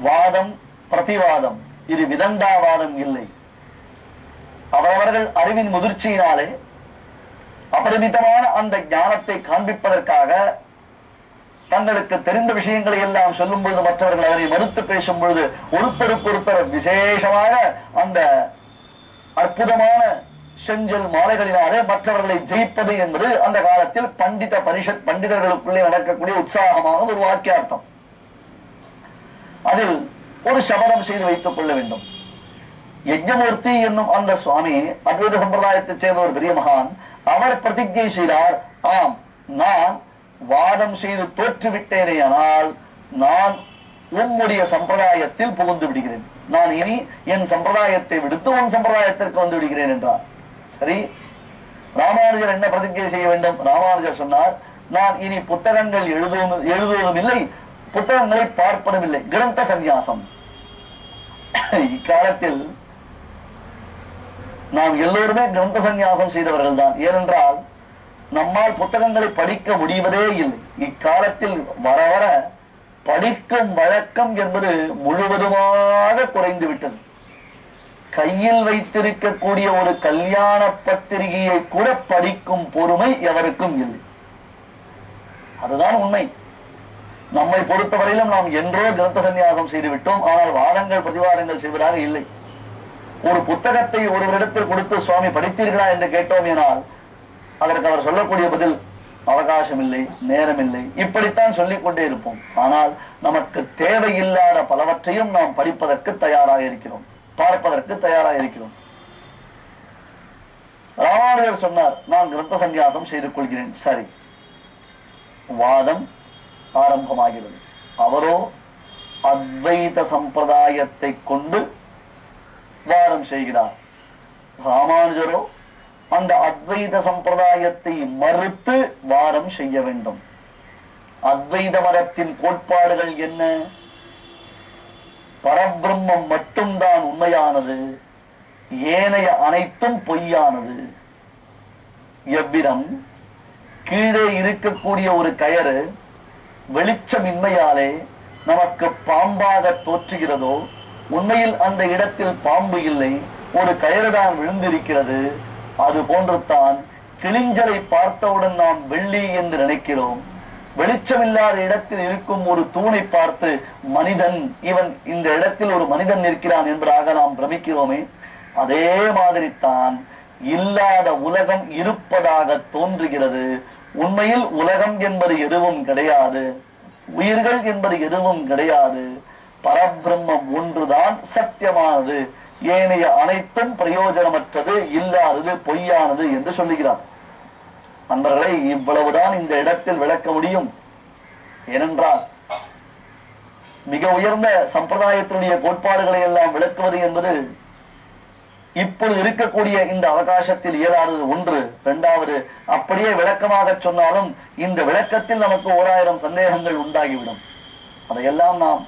வாதம் பிரதிவாதம் இது விதண்டாவாதம் இல்லை. அவரவர்கள் அறிவின் முதிர்ச்சியினாலே அபரிமிதமான அந்த ஞானத்தை காண்பிப்பதற்காக தங்களுக்கு தெரிந்த விஷயங்களை எல்லாம் சொல்லும் பொழுது மற்றவர்கள் அதனை மறுத்து பேசும் பொழுது ஒருத்தருக்கொருத்தர் விசேஷமாக அந்த அற்புதமான செஞ்சொல் மாலைகளினாலே மற்றவர்களை ஜெயிப்பது என்பது அந்த காலத்தில் பண்டித பரிஷத் பண்டிதர்களுக்குள்ளே நடக்கக்கூடிய உற்சாகமான ஒரு வாக்கியார்த்தம். அதில் ஒரு சபதம் செய்து வைத்துக் கொள்ள வேண்டும். யஜ்ஞமூர்த்தி என்னும் அந்த சுவாமி அத்வைத சம்பிரதாயத்தை சேர்ந்த ஒரு பெரிய மகான். அவர் பிரதிஜை செய்தார், ஆம், நான் வாதம் செய்து தோற்றுவிட்டேனே, ஆனால் நான் உம்முடைய சம்பிரதாயத்தில் புகுந்து விடுகிறேன். நான் இனி என் சம்பிரதாயத்தை விடுத்து உன் சம்பிரதாயத்திற்கு வந்து விடுகிறேன் என்றார். சரி, ராமானுஜர் என்ன பிரதிஜை செய்ய வேண்டும்? ராமானுஜர் சொன்னார், நான் இனி புத்தகங்கள் எழுதுவதும் இல்லை, புத்தகங்களை பார்ப்பதும் இல்லை, கிரந்த சந்நியாசம். இக்காலத்தில் நாம் எல்லோருமே கிரந்த சந்நியாசம் செய்தவர்கள் தான். ஏனென்றால் நம்மால் புத்தகங்களை படிக்க முடிவதே இல்லை. இக்காலத்தில் வர வர படிக்கும் வழக்கம் என்பது முழுவதுமாக குறைந்து விட்டது. கையில் வைத்திருக்கக்கூடிய ஒரு கல்யாண பத்திரிகையை கூட படிக்கும் பொறுமை எவருக்கும் இல்லை. அதுதான் உண்மை. நம்மை பொறுத்தவரையிலும் நாம் என்றோ கிரந்த சந்நியாசம் செய்து விட்டோம். ஆனால் வாதங்கள் பிரதிவாதங்கள் செய்வதாக இல்லை. ஒரு புத்தகத்தை ஒருவரிடத்தில் கொடுத்து சுவாமி படித்தீர்களா என்று கேட்டோம் எனால் அதற்கு அவர் சொல்லக்கூடிய பதில் அவகாசம் இல்லை, நேரம் இல்லை, இப்படித்தான் சொல்லிக் கொண்டே இருப்போம். ஆனால் நமக்கு தேவையில்லாத பலவற்றையும் நாம் படிப்பதற்கு தயாராக இருக்கிறோம், பார்ப்பதற்கு தயாராக இருக்கிறோம். ராமானுஜர் சொன்னார், நான் கிரந்த சந்நியாசம் செய்து கொள்கிறேன். சரி, வாதம் ஆரம்பமாகிறது. அவரோ அத்வைத சம்பிரதாயத்தை கொண்டு வாதம் செய்கிறார். ராமானுஜரோ அந்த அத்வைத சம்பிரதாயத்தை மறுத்து வாதம் செய்ய வேண்டும். அத்வைத மதத்தின் கோட்பாடுகள் என்ன? பரபிரம்மம் மட்டும்தான் உண்மையானது, ஏனைய அனைத்தும் பொய்யானது. எவ்விடம் கீழே இருக்கக்கூடிய ஒரு கயறு வெளிச்சமின்மையாலே நமக்கு பாம்பாக தோற்றுகிறதோ, உண்மையில் அந்த இடத்தில் பாம்பு இல்லை, ஒரு கயறுதான் விழுந்திருக்கிறது. அது போன்றுத்தான் கிளிஞ்சலை பார்த்தவுடன் நாம் வெள்ளி என்று நினைக்கிறோம். வெளிச்சமில்லாத இடத்தில் இருக்கும் ஒரு தூணை பார்த்து மனிதன், இவன் இந்த இடத்தில் ஒரு மனிதன் நிற்கிறான் என்பதாக நாம் பிரமிக்கிறோமே, அதே மாதிரி தான் இல்லாத உலகம் இருப்பதாக தோன்றுகிறது. உண்மையில் உலகம் என்பது எதுவும் கிடையாது, உயிர்கள் என்பது எதுவும் கிடையாது. பரபிரம்மம் ஒன்றுதான் சத்தியமானது, ஏனைய அனைத்தும் பிரயோஜனமற்றது, இல்லாதது, பொய்யானது என்று சொல்லுகிறார். அன்பர்களை, இவ்வளவுதான் இந்த இடத்தில் விளக்க முடியும். ஏனென்றால் மிக உயர்ந்த சம்பிரதாயத்தினுடைய கோட்பாடுகளை எல்லாம் விளக்குவது என்பது இப்பொழுது இருக்கக்கூடிய இந்த அவகாசத்தில் இயலாதது ஒன்று. இரண்டாவது, அப்படியே விளக்கமாக சொன்னாலும் இந்த விளக்கத்தில் நமக்கு 1000 சந்தேகங்கள் உண்டாகிவிடும். அதையெல்லாம் நாம்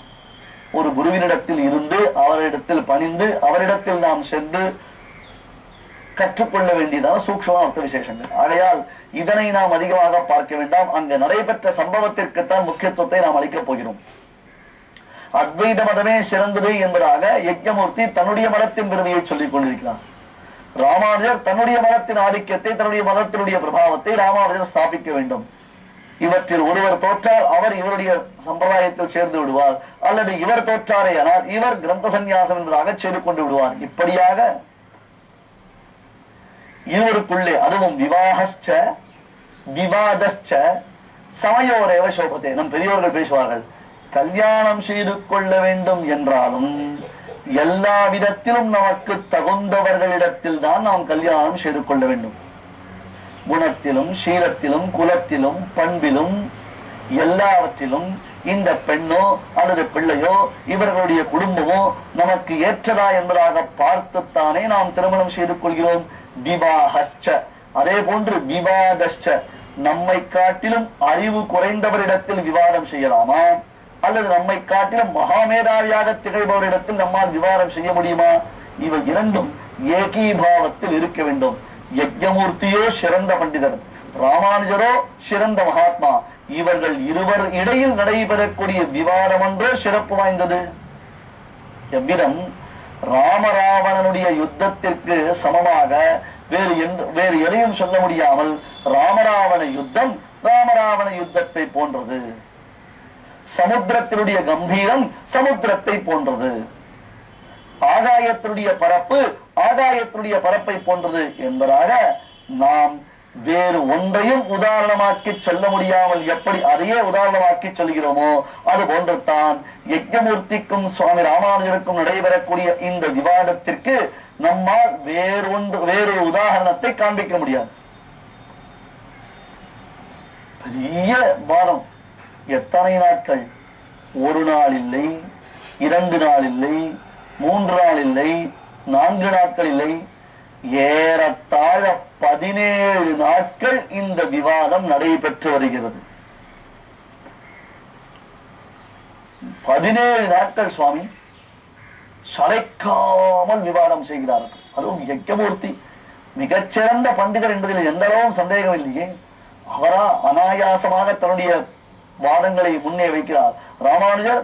ஒரு குருவினிடத்தில் இருந்து அவரிடத்தில் பணிந்து அவரிடத்தில் நாம் சென்று கற்றுக்கொள்ள வேண்டியதான சூக்ஷ்ம அர்த்த விசேஷங்கள். ஆகையால் இதனை நாம் அதிகமாக பார்க்க வேண்டாம். அங்கு நடைபெற்ற சம்பவத்திற்குத்தான் முக்கியத்துவத்தை நாம் அளிக்கப் போகிறோம். அத்வைத மதமே சிறந்தது என்பதாக யஜ்ஞமூர்த்தி தன்னுடைய மதத்தின் பெருமையை சொல்லிக் கொண்டிருக்கிறார். ராமானுஜர் தன்னுடைய மதத்தின் ஆதிக்கத்தை, தன்னுடைய மதத்தினுடைய பிரபாவத்தை ராமானுஜர் ஸ்தாபிக்க வேண்டும். இவற்றில் ஒருவர் தோற்றால் அவர் இவருடைய சம்பிரதாயத்தில் சேர்ந்து விடுவார், அல்லது இவர் தோற்றாரே ஆனால் இவர் கிரந்த சந்நியாசம் என்பதாக செய்து கொண்டு விடுவார். இப்படியாக இருவருக்குள்ளே, அதுவும் விவாஹஸ்ச விவாதஸ்ச சமயோரேவ சோபதே. நம் பெரியோர்கள் பேசுவார்கள், கல்யாணம் செய்து கொள்ள வேண்டும் என்றாலும் எல்லா விதத்திலும் நமக்கு தகுந்தவர்களிடத்தில் தான் நாம் கல்யாணம் செய்து கொள்ள வேண்டும். குணத்திலும், சீலத்திலும், குலத்திலும், பண்பிலும், எல்லாவற்றிலும் இந்த பெண்ணோ அல்லது பிள்ளையோ இவர்களுடைய குடும்பமோ நமக்கு ஏற்றதா என்பதாக பார்த்துத்தானே நாம் திருமணம் செய்து கொள்கிறோம். விவாஹஸ்ச, அதே போன்று விவாதஸ்ச, நம்மை காட்டிலும் அறிவு குறைந்தவரிடத்தில் விவாதம் செய்யலாமா, அல்லது நம்மை காட்டிலும் மகாமேதாவியாக திகழ்பவரிடத்தில் நம்மால் விவாதம் செய்ய முடியுமா? இவை இரண்டும் ஏகீபாவத்தில் இருக்க வேண்டும். யஜ்ஞமூர்த்தியோ சிறந்த பண்டிதர், ராமானுஜரோ சிறந்த மகாத்மா. இவர்கள் இருவர் இடையில் நடைபெறக்கூடிய விவாதம் ஒன்றோ சிறப்பு வாய்ந்தது. எவ்விதம் ராமராவணனுடைய யுத்தத்திற்கு சமமாக வேறு எதையும் சொல்ல முடியாமல் ராமராவண யுத்தத்தை போன்றது. சமுத்திரத்தினுடைய கம்பீரம் சமுத்திரத்தை போன்றது. ஆகாயத்தினுடைய பரப்பை போன்றது என்பதாக நாம் வேறு ஒன்றையும் உதாரணமாக்கி சொல்ல முடியாமல் எப்படி அதையே உதாரணமாக்கி சொல்கிறோமோ அது போன்றுதான் யஜ்ஞமூர்த்திக்கும் சுவாமி ராமானுஜருக்கும் நடைபெறக்கூடிய இந்த விவாதத்திற்கு நம்மால் வேறு உதாரணத்தை காண்பிக்க முடியாது. பெரிய வாரம், எத்தனை நாட்கள்? ஒரு நாள் இல்லை, 2 நாள் இல்லை, 3 நாள் இல்லை, 4 நாட்கள் இல்லை, ஏறத்தாழ 17 நாட்கள் இந்த விவாதம் நடைபெற்று வருகிறது. 17 நாட்கள் சுவாமி சளைக்காமல் விவாதம் செய்கிறார்கள். அதுவும் யஜ்ஞமூர்த்தி மிகச்சிறந்த பண்டிதர் என்பதில் எந்த அளவும் சந்தேகம் இல்லையே. அவரா அனாயாசமாக தன்னுடைய வாதங்களை முன்னே வைக்கிறார். ராமானுஜர்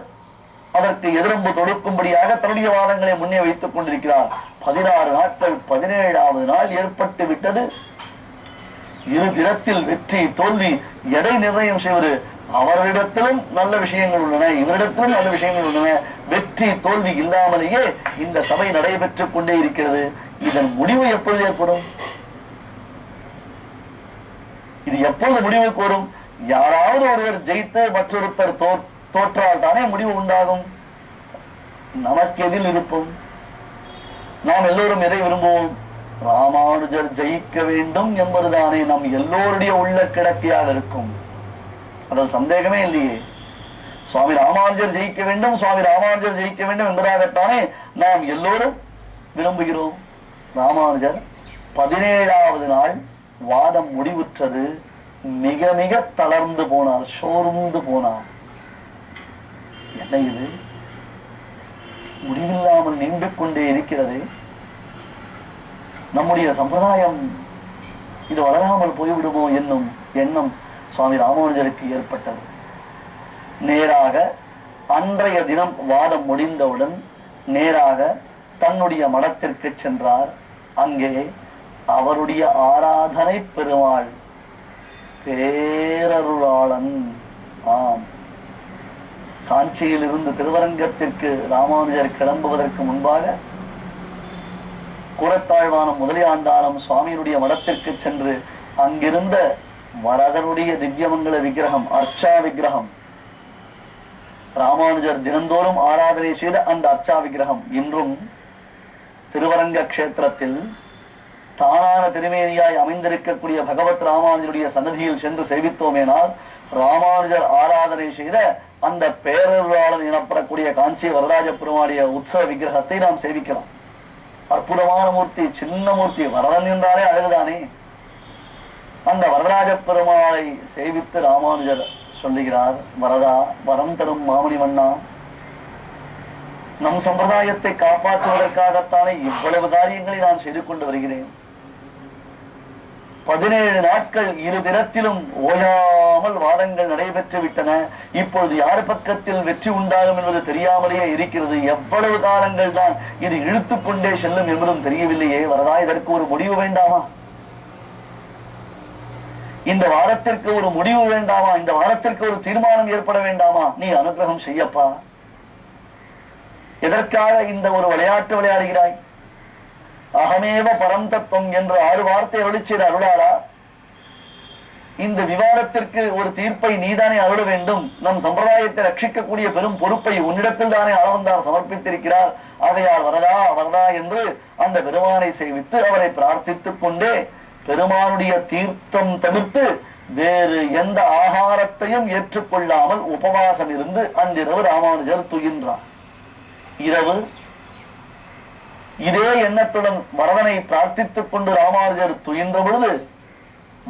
அதற்கு எதிரம்பு தொடுக்கும்படியாக தன்னுடைய வாதங்களை முன்னே வைத்துக் கொண்டிருக்கிறார். 16 நாட்கள், 17வது நாள் ஏற்பட்டு விட்டது. இரு தினத்தில் வெற்றி தோல்வி எதை நிர்ணயம் செய்வது? அவரிடத்திலும் நல்ல விஷயங்கள் உள்ளன, இவரிடத்திலும் நல்ல விஷயங்கள் உள்ளன. வெற்றி தோல்வி இல்லாமலேயே இந்த சபை நடைபெற்றுக் கொண்டே இருக்கிறது. இதன் முடிவு எப்பொழுது ஏற்படும்? இது எப்பொழுது முடிவுக்கு வரும்? யாராவது ஒருவர் ஜெயித்து மற்றொருத்தர் தோற்றால் தானே முடிவு உண்டாகும். நமக்கு எதில் இருப்போம்? நாம் எல்லோரும் எதை விரும்புவோம்? ராமானுஜர் ஜெயிக்க வேண்டும் என்பதுதானே நம் எல்லோருடைய உள்ள கிடக்கையாக இருக்கும். அதில் சந்தேகமே இல்லையே. சுவாமி ராமானுஜர் ஜெயிக்க வேண்டும், சுவாமி ராமானுஜர் ஜெயிக்க வேண்டும் என்பதாகத்தானே நாம் எல்லோரும் விரும்புகிறோம். ராமானுஜர் 17வது நாள் வாதம் முடிவுற்றது. மிக மிக தளர்ந்து போனார், சோர்ந்து போனார். என்ன இது முடிவில்லாமல் நீண்டு கொண்டே இருக்கிறது? நம்முடைய சம்பிரதாயம் இது வளராமல் போய்விடுமோ என்னும் எண்ணம் சுவாமி ராமானுஜருக்கு ஏற்பட்டது. நேராக அன்றைய தினம் வாதம் முடிந்தவுடன் நேராக தன்னுடைய மடத்திற்கு சென்றார். அங்கே அவருடைய ஆராதனை பெருமாள் பேரருளாளன், ஆம், காஞ்சியில் இருந்து திருவரங்கத்திற்கு ராமானுஜர் கிளம்புவதற்கு முன்பாக கூரத்தாழ்வானம் முதலியாண்டாரம் சுவாமியினுடைய மடத்திற்கு சென்று அங்கிருந்த வரதனுடைய திவ்யமங்கல விக்கிரகம், அர்ச்சா விக்கிரகம், ராமானுஜர் தினந்தோறும் ஆராதனை செய்த அந்த அர்ச்சா விக்கிரகம் இன்றும் திருவரங்க கஷேத்திரத்தில் தானான திருமேனியாய் அமைந்திருக்கக்கூடிய பகவத் ராமானுஜருடைய சன்னதியில் சென்று சேவித்தோமேனால் ராமானுஜர் ஆராதனை செய்த அந்த பேரருளாளன் எனப்படக்கூடிய காஞ்சி வரதராஜ பெருமாளுடைய உற்சவ விக்கிரகத்தை நாம் சேவிக்கலாம். அற்புதமான மூர்த்தி, சின்ன மூர்த்தி. வரதன் என்றாலே அழகுதானே. அந்த வரதராஜ பெருமாளை சேவித்து ராமானுஜர் சொல்லுகிறார், வரதா, வரம் தரும் மாமணி மன்னா, நம் சம்பிரதாயத்தை காப்பாற்றுவதற்காகத்தானே இவ்வளவு காரியங்களை நான் செய்து கொண்டு வருகிறேன். 17 நாட்கள் இரு தினத்திலும் ஓயாமல் வாதங்கள் நடைபெற்று விட்டன. இப்பொழுது யார் பக்கத்தில் வெற்றி உண்டாகும் என்பது தெரியாமலேயே இருக்கிறது. எவ்வளவு காலங்கள் தான் இது இழுத்துக் கொண்டே செல்லும் என்பதும் தெரியவில்லையே. வரதா, இதற்கு ஒரு முடிவு வேண்டாமா? இந்த வாரத்திற்கு ஒரு முடிவு வேண்டாமா? இந்த வாரத்திற்கு ஒரு தீர்மானம் ஏற்பட வேண்டாமா? நீ அனுகிரகம் செய்யப்பா. எதற்காக இந்த ஒரு விளையாட்டு விளையாடுகிறாய்? அகமேவ பரம் தத்துவம் என்று 6 வார்த்தை அருளிச்சீர் அருளாளா. இந்த விவாதத்திற்கு ஒரு தீர்ப்பை நீதானே அருள வேண்டும். நம் சம்பிரதாயத்தை ரட்சிக்கக்கூடிய பெரும் பொறுப்பை உன்னிடத்தில் தானே அளவந்தார் சமர்ப்பித்திருக்கிறார். ஆகையால் வரதா வரதா என்று அந்த பெருமானை சேவித்து அவரை பிரார்த்தித்துக் கொண்டே பெருமானுடைய தீர்த்தம் தவிர்த்து வேறு எந்த ஆகாரத்தையும் ஏற்றுக்கொள்ளாமல் உபவாசம் இருந்து அன்றிரவு ராமானுஜர் துயின்றார். இரவு இதே எண்ணத்துடன் வரதனை பிரார்த்தித்துக் கொண்டு ராமானுஜர் துயின்ற பொழுது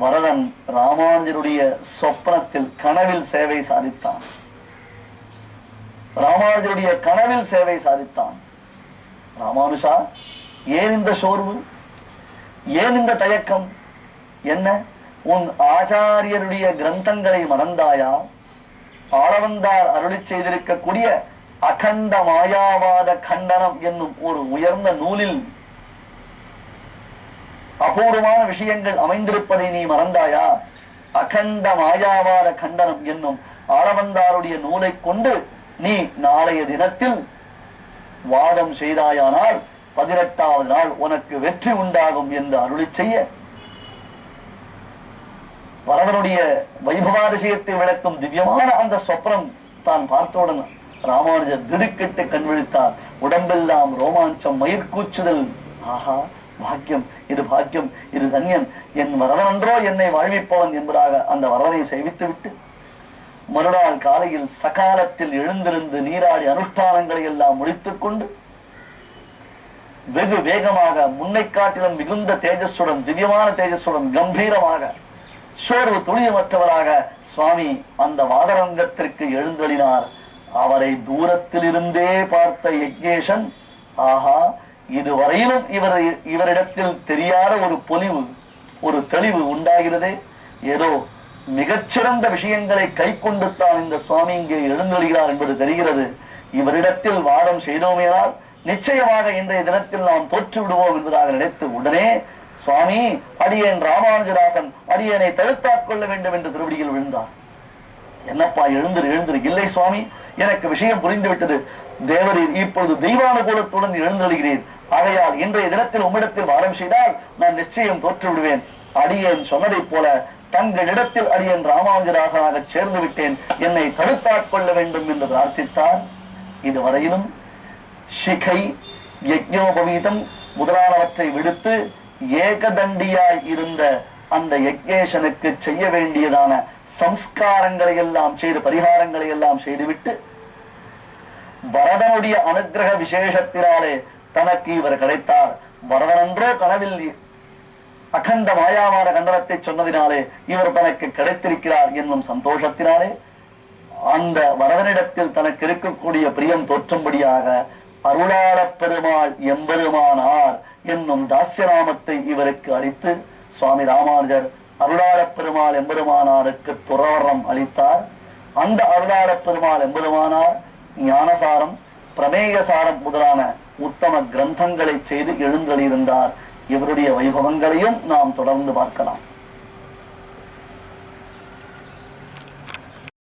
வரதன் ராமானுஜருடைய சொப்பனத்தில் கனவில் சேவை சாதித்தான். ராமானுஜருடைய கனவில் சேவை சாதித்தான். ராமானுஷா, ஏன் இந்த சோர்வு, ஏன் இந்த தயக்கம்? என்ன உன் ஆச்சாரியருடைய கிரந்தங்களை மறந்தாயா? ஆளவந்தார் அருளி செய்திருக்கக்கூடிய அகண்ட மாயாவாத கண்டனம் என்னும் ஒரு உயர்ந்த நூலில் அபூர்வமான விஷயங்கள் அமைந்திருப்பதை நீ மறந்தாயா? அகண்ட மாயாவாத கண்டனம் என்னும் ஆளவந்தாருடைய நூலை கொண்டு நீ நாளைய தினத்தில் வாதம் செய்தாயானால் 18வது நாள் உனக்கு வெற்றி உண்டாகும் என்று அருளி செய்ய, வரதனுடைய வைபவாதிசயத்தை விளக்கும் திவ்யமான அந்த சொப்னம் தான் பார்த்தவுடன் ராமானுஜர் திடுக்கிட்டு கண் விழித்தார். உடம்பெல்லாம் ரோமாஞ்சம், மயிர்கூச்சுதல். ஆஹா, பாக்கியம், இது பாக்கியம், இது தன்யன், என் வரதனன்றோ என்னை வாழ்விப்பவன் என்பதாக அந்த வரதனை சேவித்து விட்டு மறுநாள் காலையில் சகாலத்தில் எழுந்திருந்து நீராடி அனுஷ்டானங்களை எல்லாம் முடித்துக் கொண்டு வெகு வேகமாக முன்னை காட்டிலும் மிகுந்த தேஜஸுடன், திவ்யமான தேஜஸுடன், கம்பீரமாக, சோர்வு துளியமற்றவராக சுவாமி அந்த வாதரங்கத்திற்கு எழுந்தொழினார். அவரை தூரத்தில் இருந்தே பார்த்த யக்ஞேசன், ஆஹா, இதுவரையிலும் இவரிடத்தில் தெரியாத ஒரு பொலிவு, ஒரு தெளிவு உண்டாகிறதே. ஏதோ மிகச்சிறந்த விஷயங்களை கை கொண்டு தான் இந்த சுவாமி இங்கே எழுந்தொழிகிறார் என்பது தெரிகிறது. இவரிடத்தில் வாதம் செய்தோமேனால் நிச்சயமாக இன்றைய தினத்தில் நாம் தோற்று விடுவோம் என்பதாக நினைத்து உடனே சுவாமி, அடியேன் ராமானுஜதாசன், அடியேனை தடுத்தாக் கொள்ள வேண்டும் என்று திருவடியில் விழுந்தார். என்னப்பா, எழுந்திரு எழுந்திரு. இல்லை சுவாமி, எனக்கு விஷயம் புரிந்துவிட்டது. தேவரீர் இப்பொழுது தெய்வானுகூலத்துடன் எழுந்தொழுகிறேன். ஆகையால் இன்றைய தினத்தில் உம்மிடத்தில் வாதம் செய்தால் நான் நிச்சயம் தோற்று விடுவேன். அடியேன் சொன்னதைப் போல தங்களிடத்தில் அடியேன் ராமானுஜதாசனாக சேர்ந்து விட்டேன், என்னை தடுத்தாக் கொள்ள வேண்டும் என்று பிரார்த்தித்தார். இதுவரையிலும் சிகை, யஜ்ஞோபவீதம் முதலானவற்றை விடுத்து ஏகதண்டியாய் இருந்த அந்த யக்ஞேசனுக்கு செய்ய வேண்டியதான சம்ஸ்காரங்களை எல்லாம் செய்து, பரிகாரங்களை எல்லாம் செய்துவிட்டு வரதனுடைய அனுகிரக விசேஷத்தினாலே தனக்கு இவர் கிடைத்தார். வரதனன்றோ கனவில் அகண்ட மாயாவாத கண்டனத்தை சொன்னதினாலே இவர் தனக்கு கிடைத்திருக்கிறார் என்னும் சந்தோஷத்தினாலே அந்த வரதனிடத்தில் தனக்கு இருக்கக்கூடிய பிரியம் தோற்றும்படியாக அருளாள பெருமாள் எம்பெருமானார் என்னும் தாஸ்யநாமத்தை இவருக்கு அளித்து சுவாமி ராமானுஜர் அருளாள பெருமாள் எம்பெருமானாருக்கு துறவரம் அளித்தார். அந்த அருளாள பெருமாள் எம்பெருமானார் ஞானசாரம், பிரமேயசாரம் முதலான உத்தம கிரந்தங்களை செய்து எழுந்தொழியிருந்தார். இவருடைய வைபவங்களையும் நாம் தொடர்ந்து பார்க்கலாம்.